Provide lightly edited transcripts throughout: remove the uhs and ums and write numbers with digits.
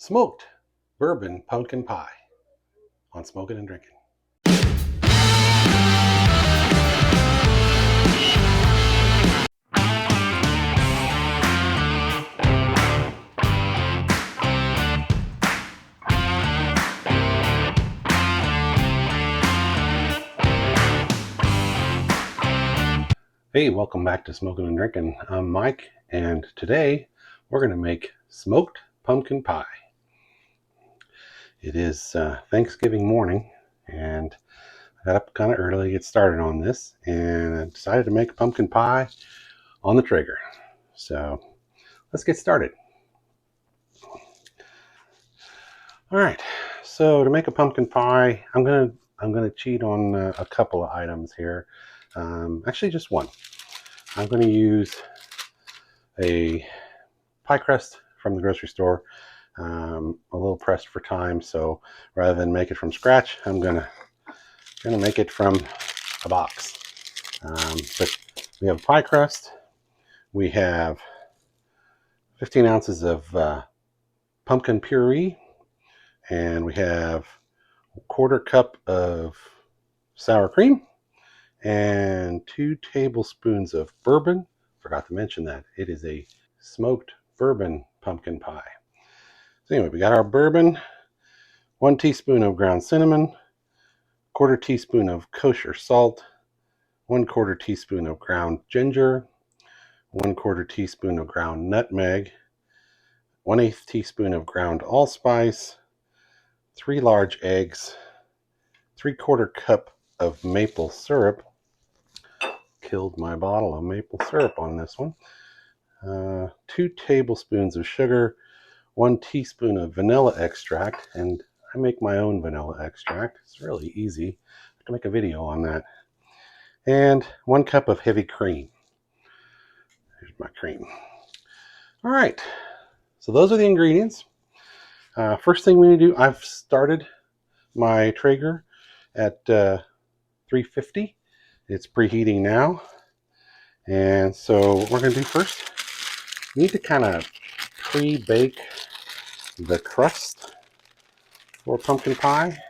smoked bourbon pumpkin pie on Smokin and Drinkin. Hey, welcome back to Smokin and Drinkin. I'm Mike, and today we're going to make smoked pumpkin pie. It is Thanksgiving morning, and I got up kind of early to get started on this, and I decided to make a pumpkin pie on the Traeger. So let's get started. All right, so to make a pumpkin pie, I'm gonna cheat on a couple of items here. Actually, just one. I'm going to use a pie crust from the grocery store, a little pressed for time. So rather than make it from scratch, I'm gonna make it from a box. But we have pie crust. We have 15 ounces of pumpkin puree, and we have a quarter cup of sour cream and 2 tablespoons of bourbon. Forgot to mention that it is a smoked bourbon pumpkin pie. So anyway, we got our bourbon, 1 teaspoon of ground cinnamon, quarter teaspoon of kosher salt, 1/4 teaspoon of ground ginger, 1/4 teaspoon of ground nutmeg, 1/8 teaspoon of ground allspice, 3 large eggs, 3/4 cup of maple syrup. Killed my bottle of maple syrup on this one. 2 tablespoons of sugar, 1 teaspoon of vanilla extract, and I make my own vanilla extract. It's really easy. I have to make a video on that. And 1 cup of heavy cream. Here's my cream. All right, so those are the ingredients. First thing we need to do, I've started my Traeger at 350. It's preheating now. And so what we're going to do first, we need to kind of pre-bake the crust for pumpkin pie.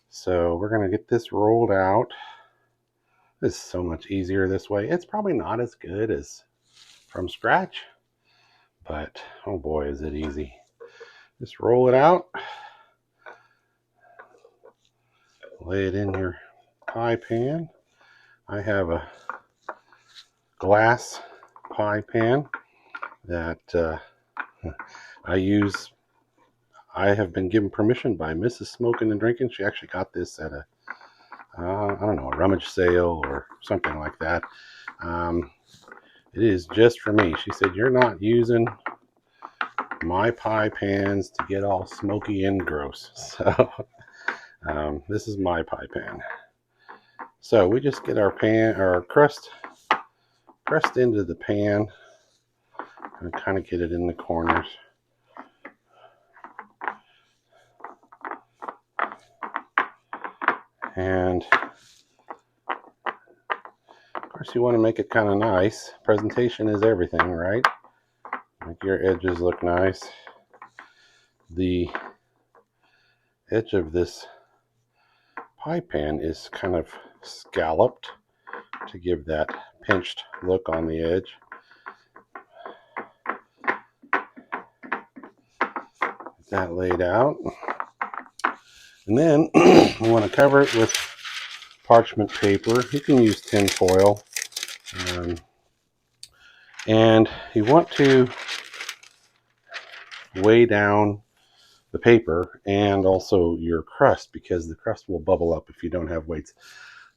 So we're going to get this rolled out. This is so much easier this way. It's probably not as good as from scratch, but oh boy, is it easy. Just roll it out. Lay it in your pie pan. I have a glass pie pan that I use. I have been given permission by Mrs. Smokin and Drinkin. She actually got this at a I don't know, a rummage sale or something like that. It is just for me. She said, "You're not using my pie pans to get all smoky and gross." So this is my pie pan. So we just get our crust pressed into the pan and kind of get it in the corners. And of course you want to make it kind of nice. Presentation is everything, right? Make your edges look nice. The edge of this pie pan is kind of scalloped to give that pinched look on the edge. Get that laid out. And then we want to cover it with parchment paper. You can use tin foil. And you want to weigh down the paper and also your crust, because the crust will bubble up if you don't have weights.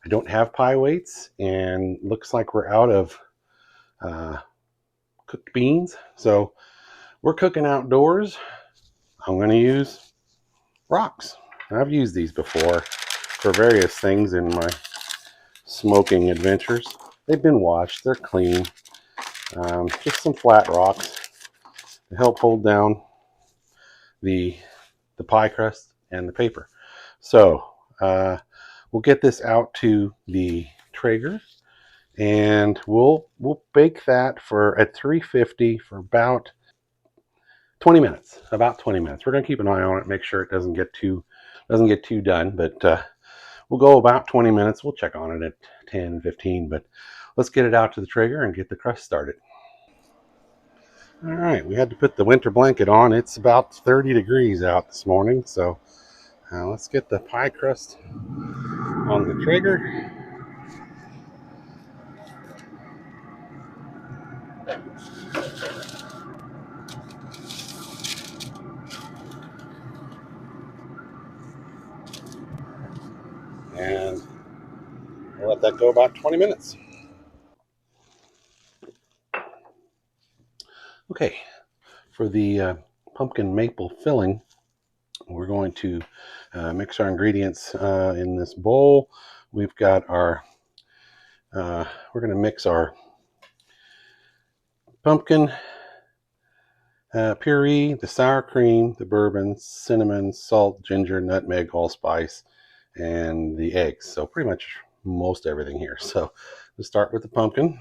I don't have pie weights, and looks like we're out of cooked beans. So we're cooking outdoors. I'm going to use rocks. I've used these before for various things in my smoking adventures. They've been washed, they're clean. Just some flat rocks to help hold down the pie crust and the paper. So we'll get this out to the Traeger, and we'll bake that at 350 for about 20 minutes, about 20 minutes. We're going to keep an eye on it, make sure it doesn't get too done, but we'll go about 20 minutes. We'll check on it at 10, 15, but let's get it out to the Traeger and get the crust started. All right, we had to put the winter blanket on. It's about 30 degrees out this morning, so let's get the pie crust on the Traeger. And we'll let that go about 20 minutes. Okay, for the pumpkin maple filling, we're going to mix our ingredients in this bowl. We've got our, we're going to mix our pumpkin puree, the sour cream, the bourbon, cinnamon, salt, ginger, nutmeg, allspice, and the eggs. So pretty much most everything here. So we'll start with the pumpkin.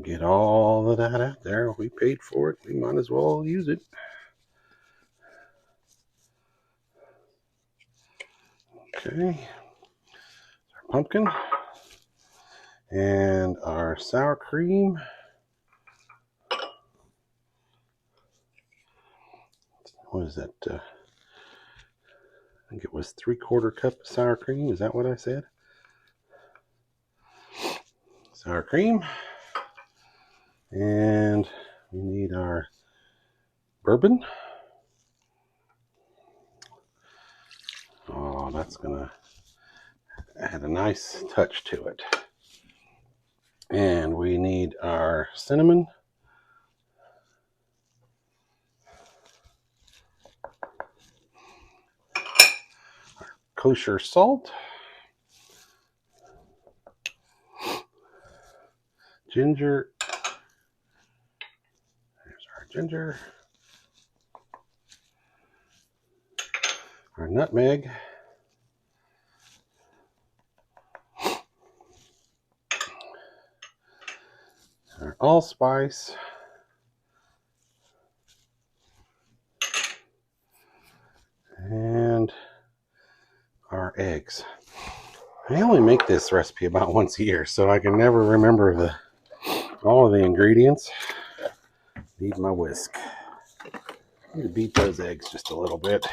Get all of that out there. We paid for it. We might as well use it. Okay. Our pumpkin and our sour cream. What is that? I think it was 3/4 cup of sour cream. Is that what I said? Sour cream. And we need our bourbon. Oh, that's gonna add a nice touch to it. And we need our cinnamon. Our kosher salt. Ginger. There's our ginger. Our nutmeg. Our allspice. And our eggs. I only make this recipe about once a year, so I can never remember all of the ingredients. Need my whisk. Need to beat those eggs just a little bit.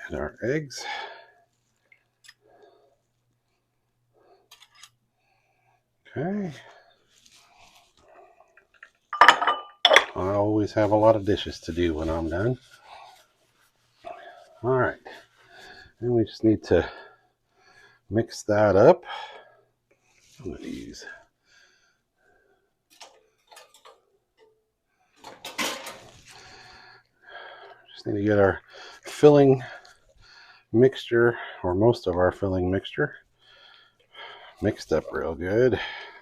And our eggs. Okay. I always have a lot of dishes to do when I'm done. All right. And we just need to mix that up. I'm going to use just need to get our filling mixture, or most of our filling mixture, mixed up real good.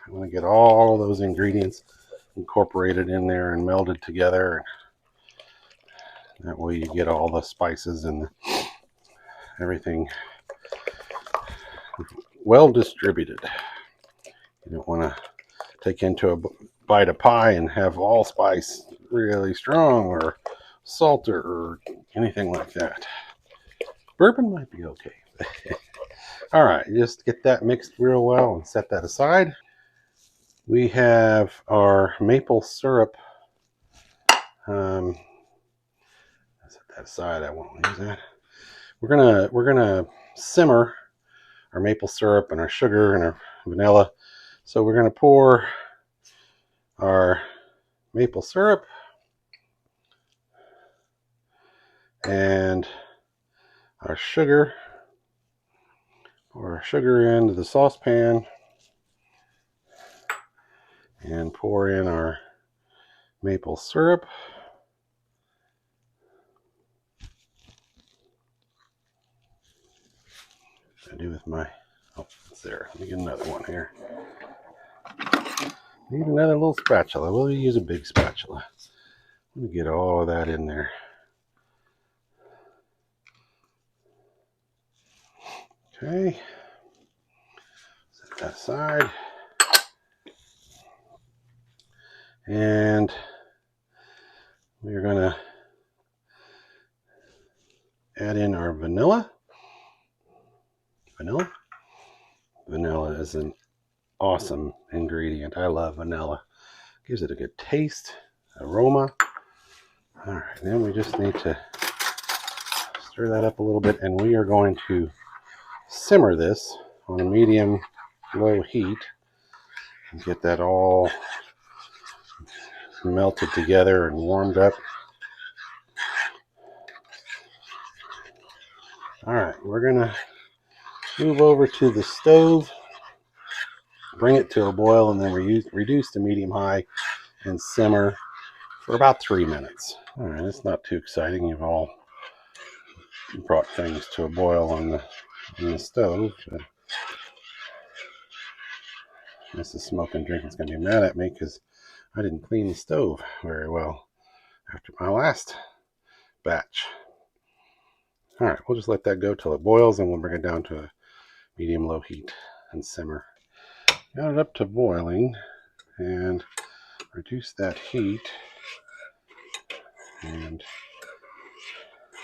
I want to get all those ingredients incorporated in there and melded together. That way you get all the spices and everything well distributed. You don't want to take into a bite of pie and have allspice really strong or salter or anything like that. Bourbon might be okay. All right, just get that mixed real well and set that aside. We have our maple syrup. Set that aside. I won't use that. We're gonna simmer our maple syrup and our sugar and our vanilla. So we're gonna pour our maple syrup and our sugar. Pour our sugar into the saucepan and pour in our maple syrup. I do with my, oh, it's there. Let me get another one here. Need another little spatula. We'll use a big spatula. Let me get all of that in there. Okay. Set that aside. And we're going to add in our vanilla. Vanilla is an awesome ingredient. I love vanilla. Gives it a good taste, aroma. All right, then we just need to stir that up a little bit, and we are going to simmer this on a medium low heat and get that all melted together and warmed up. All right, we're gonna move over to the stove, bring it to a boil, and then reduce to medium high and simmer for about 3 minutes. All right, it's not too exciting. You've all brought things to a boil on the stove. Mrs. Smokin Drinkin's gonna be mad at me because I didn't clean the stove very well after my last batch. All right, we'll just let that go till it boils, and we'll bring it down to a medium-low heat and simmer. Got it up to boiling, and reduce that heat, and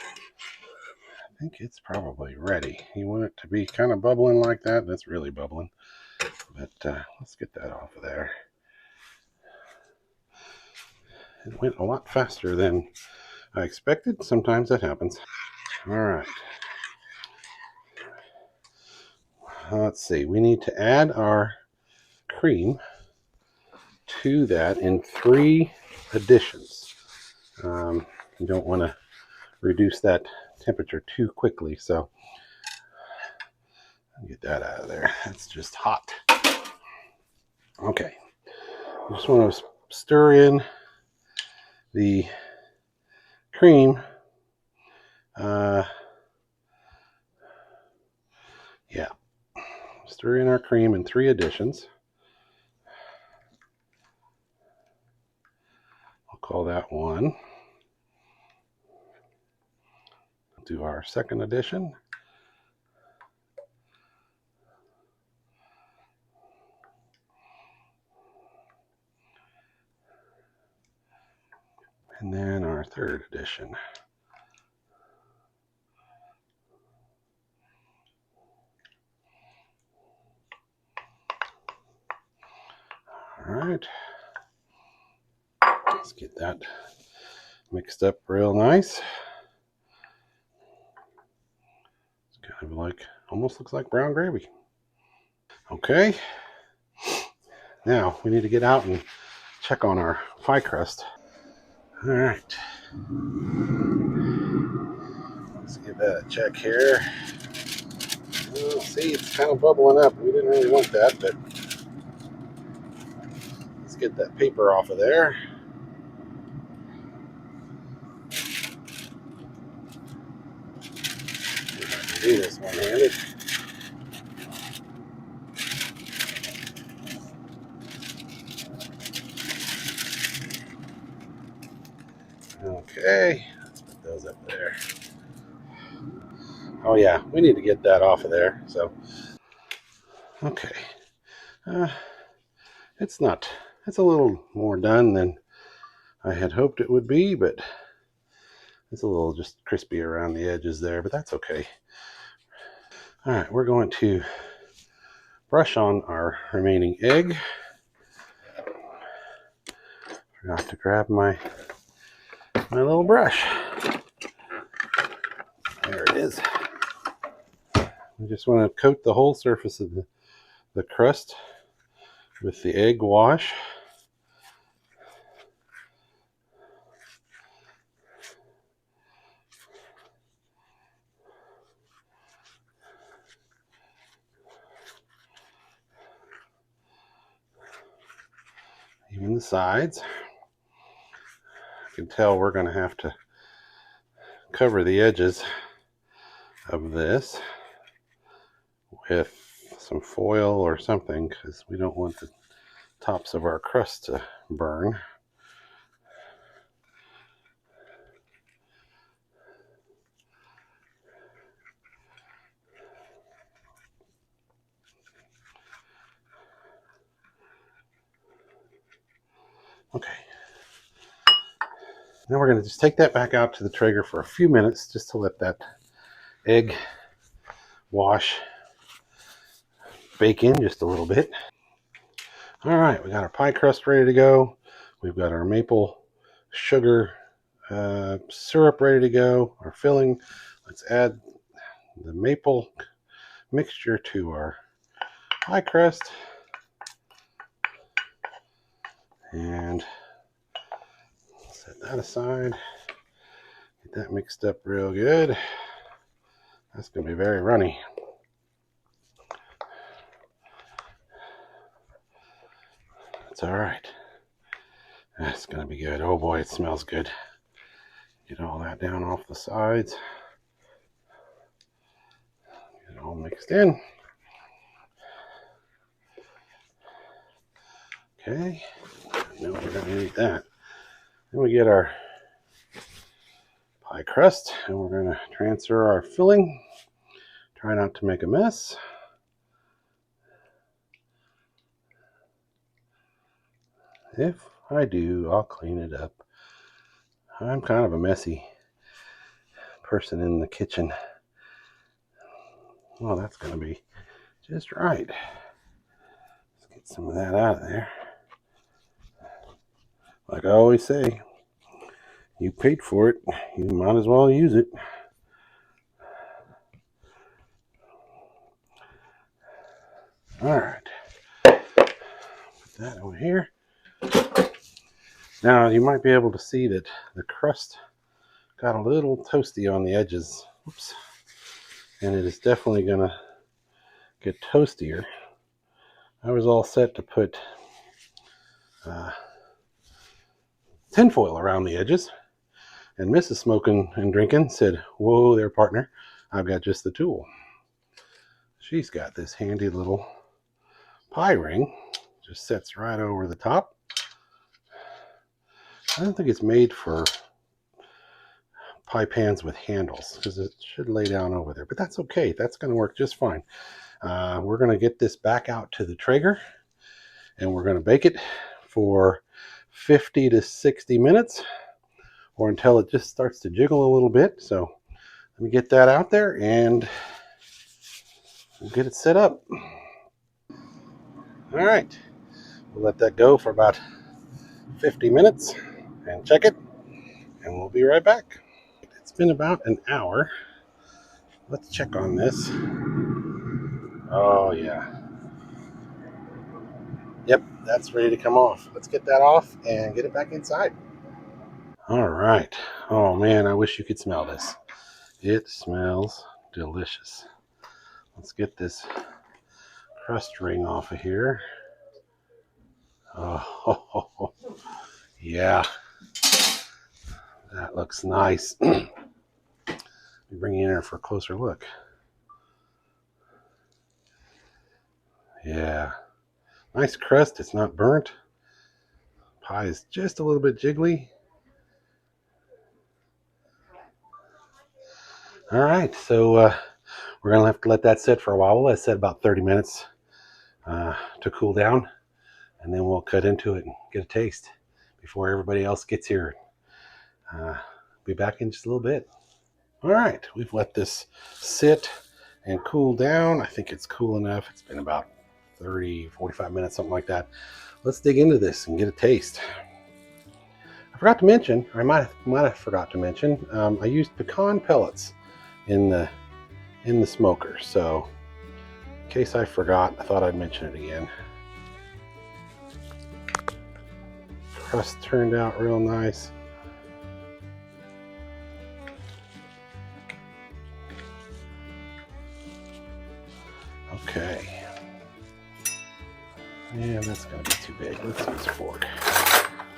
I think it's probably ready. You want it to be kind of bubbling like that. That's really bubbling, but let's get that off of there. It went a lot faster than I expected. Sometimes that happens. All right. Let's see. We need to add our cream to that in 3 additions. You don't want to reduce that temperature too quickly, so get that out of there. That's just hot. Okay. You just want to stir in the cream. Yeah. Stir in our cream in 3 additions. I'll call that 1. Do our second addition. And then our third addition. All right. Let's get that mixed up real nice. It's kind of like, almost looks like brown gravy. Okay. Now we need to get out and check on our pie crust. All right. Let's give that a check here. Oh, see, it's kind of bubbling up. We didn't really want that, but let's get that paper off of there. Do this one-handed. Okay, let's put those up there. Oh yeah, we need to get that off of there. So, okay, it's not. It's a little more done than I had hoped it would be, but it's a little just crispy around the edges there. But that's okay. All right, we're going to brush on our remaining egg. Forgot to grab my little brush. There it is. We just want to coat the whole surface of the crust with the egg wash. Even the sides. I can tell we're going to have to cover the edges of this with some foil or something because we don't want the tops of our crust to burn. Okay. Now we're going to just take that back out to the Traeger for a few minutes just to let that egg wash, bake in just a little bit. All right, we got our pie crust ready to go. We've got our maple sugar syrup ready to go, our filling. Let's add the maple mixture to our pie crust. And set that aside. Get that mixed up real good. That's going to be very runny. That's all right. That's going to be good. Oh boy, it smells good. Get all that down off the sides. Get it all mixed in. Okay. Now we're going to need that. Then we get our pie crust and we're going to transfer our filling. Try not to make a mess. If I do, I'll clean it up. I'm kind of a messy person in the kitchen. Well, that's going to be just right. Let's get some of that out of there. Like I always say, you paid for it, you might as well use it. All right, put that over here. Now you might be able to see that the crust got a little toasty on the edges. Oops. And it is definitely gonna get toastier. I was all set to put tinfoil around the edges, and Mrs. Smokin and Drinkin said, "Whoa there, partner, I've got just the tool." She's got this handy little pie ring, just sets right over the top. I don't think it's made for pie pans with handles because it should lay down over there, but that's okay. That's going to work just fine. We're going to get this back out to the Traeger and we're going to bake it for 50 to 60 minutes or until it just starts to jiggle a little bit. So let me get that out there and we'll get it set up. All right, we'll let that go for about 50 minutes and check it, and we'll be right back. It's been about an hour. Let's check on this. Oh yeah. Yep, that's ready to come off. Let's get that off and get it back inside. All right. Oh man, I wish you could smell this. It smells delicious. Let's get this crust ring off of here. Oh, yeah. That looks nice. Bring you in here for a closer look. Yeah. Nice crust. It's not burnt. Pie is just a little bit jiggly. All right. So we're going to have to let that sit for a while. I said about 30 minutes to cool down. And then we'll cut into it and get a taste before everybody else gets here. Be back in just a little bit. All right. We've let this sit and cool down. I think it's cool enough. It's been about 30, 45 minutes, something like that. Let's dig into this and get a taste. I forgot to mention, or I might have forgot to mention, I used pecan pellets in the smoker. So in case I forgot, I thought I'd mention it again. Crust turned out real nice. Okay. Yeah, that's gonna be too big. Let's use a fork.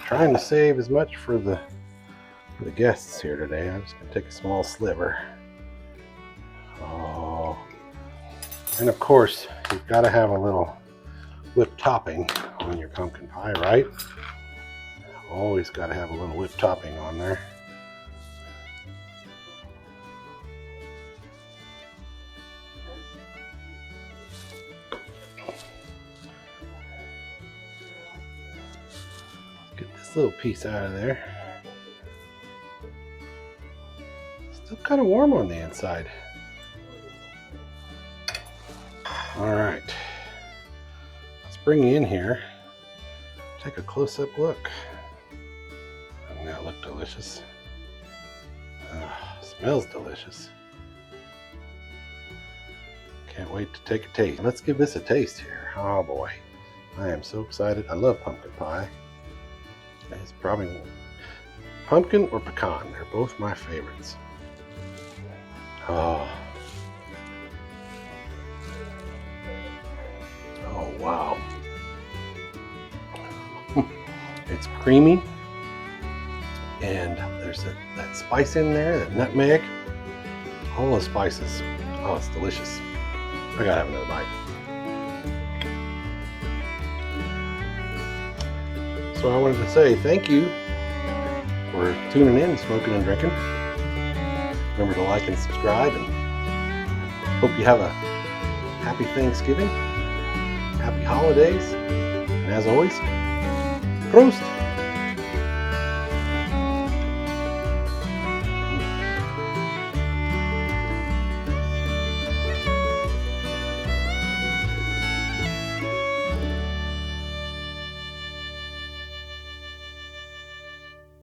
Trying to save as much for the guests here today. I'm just gonna take a small sliver. Oh, and of course you've got to have a little whipped topping on your pumpkin pie, right? Always got to have a little whipped topping on there. Get this this little piece out of there. Still kind of warm on the inside. All right, let's bring you in here. Take a close-up look. Doesn't that look delicious? Smells delicious. Can't wait to take a taste. Let's give this a taste here. Oh boy, I am so excited. I love pumpkin pie. It's probably pumpkin or pecan. They're both my favorites. Oh. Oh wow. It's creamy. And there's that spice in there, that nutmeg. All the spices. Oh, it's delicious. I gotta have another bite. So I wanted to say thank you for tuning in, Smokin and Drinkin. Remember to like and subscribe, and hope you have a happy Thanksgiving, happy holidays, and as always, Prost!